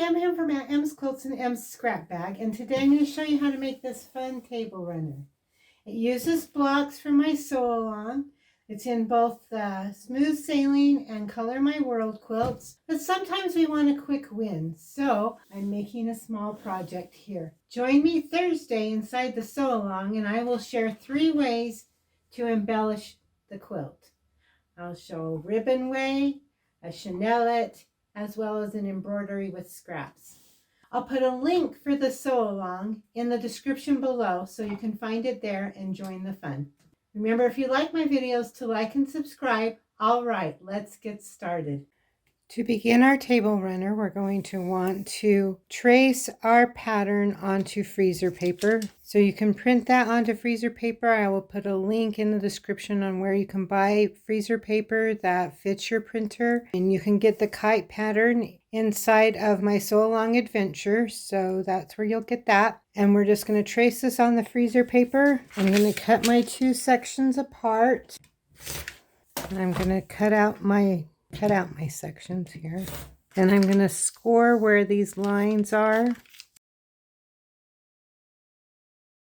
I'm Em from Em's Quilts and Em's Scrap Bag, and today I'm going to show you how to make this fun table runner. It uses blocks from my sew along. It's in both the Smooth Sailing and Color My World quilts, but sometimes we want a quick win, so I'm making a small project here. Join me Thursday inside the sew along, and I will share 3 ways to embellish the quilt. I'll show a ribbon way, a chenillet, as well as an embroidery with scraps. I'll put a link for the sew along in the description below so you can find it there and join the fun. Remember, if you like my videos, to like and subscribe. All right, let's get started. To begin our table runner, we're going to want to trace our pattern onto freezer paper. So you can print that onto freezer paper. I will put a link in the description on where you can buy freezer paper that fits your printer. And you can get the kite pattern inside of my Sew Along Adventure. So that's where you'll get that. And we're just going to trace this on the freezer paper. I'm going to cut my 2 sections apart. And I'm going to cut out my sections here, and I'm going to score where these lines are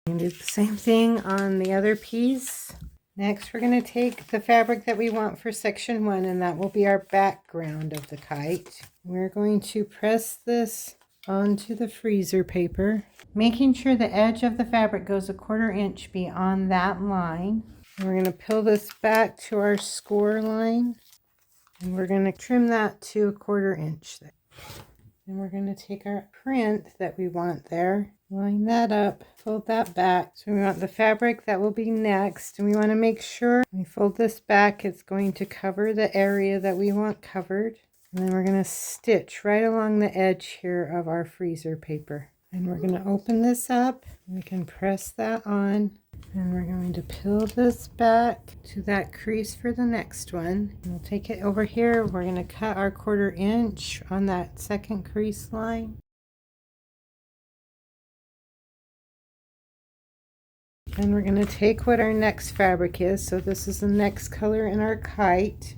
and do the same thing on the other piece. Next, we're going to take the fabric that we want for section 1, and that will be our background of the kite. We're going to press this onto the freezer paper, making sure the edge of the fabric goes 1/4 inch beyond that line. And we're going to peel this back to our score line. And we're going to trim that to 1/4 inch. And we're going to take our print that we want there, line that up, fold that back. So we want the fabric that will be next. And we want to make sure we fold this back, it's going to cover the area that we want covered. And then we're going to stitch right along the edge here of our freezer paper. And we're going to open this up. We can press that on. And we're going to peel this back to that crease for the next one. And we'll take it over here. We're going to cut our 1/4 inch on that second crease line. And we're going to take what our next fabric is. So this is the next color in our kite.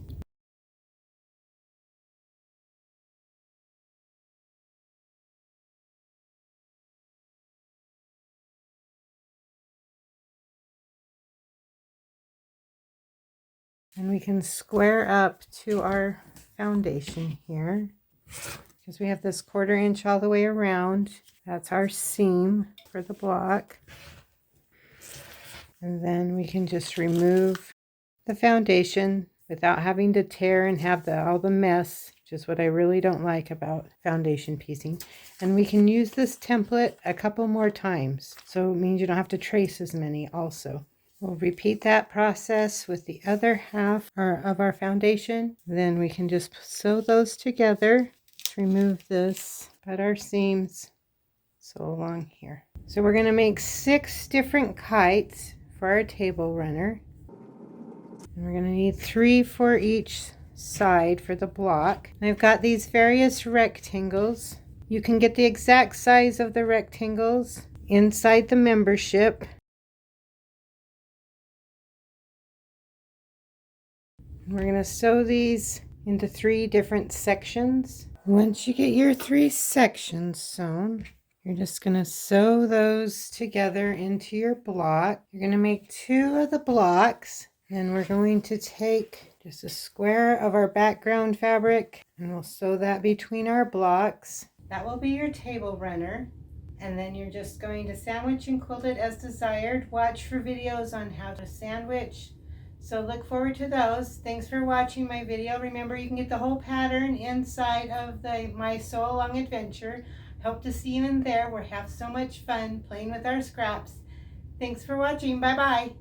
And we can square up to our foundation here because we have this 1/4 inch all the way around. That's our seam for the block. And then we can just remove the foundation without having to tear and have all the mess, which is what I really don't like about foundation piecing. And we can use this template a couple more times. So it means you don't have to trace as many also. We'll repeat that process with the other half of our foundation. Then we can just sew those together. Let's remove this, cut our seams, sew along here. So we're going to make 6 different kites for our table runner. And we're going to need 3 for each side for the block. And I've got these various rectangles. You can get the exact size of the rectangles inside the membership. We're going to sew these into 3 different sections. Once you get your 3 sections sewn, you're just going to sew those together into your block. You're going to make 2 of the blocks. Then we're going to take just a square of our background fabric and we'll sew that between our blocks. That will be your table runner. And then you're just going to sandwich and quilt it as desired. Watch for videos on how to sandwich. So look forward to those. Thanks for watching my video. Remember, you can get the whole pattern inside of my Sew Along Adventure. Hope to see you in there. We have so much fun playing with our scraps. Thanks for watching. Bye-bye.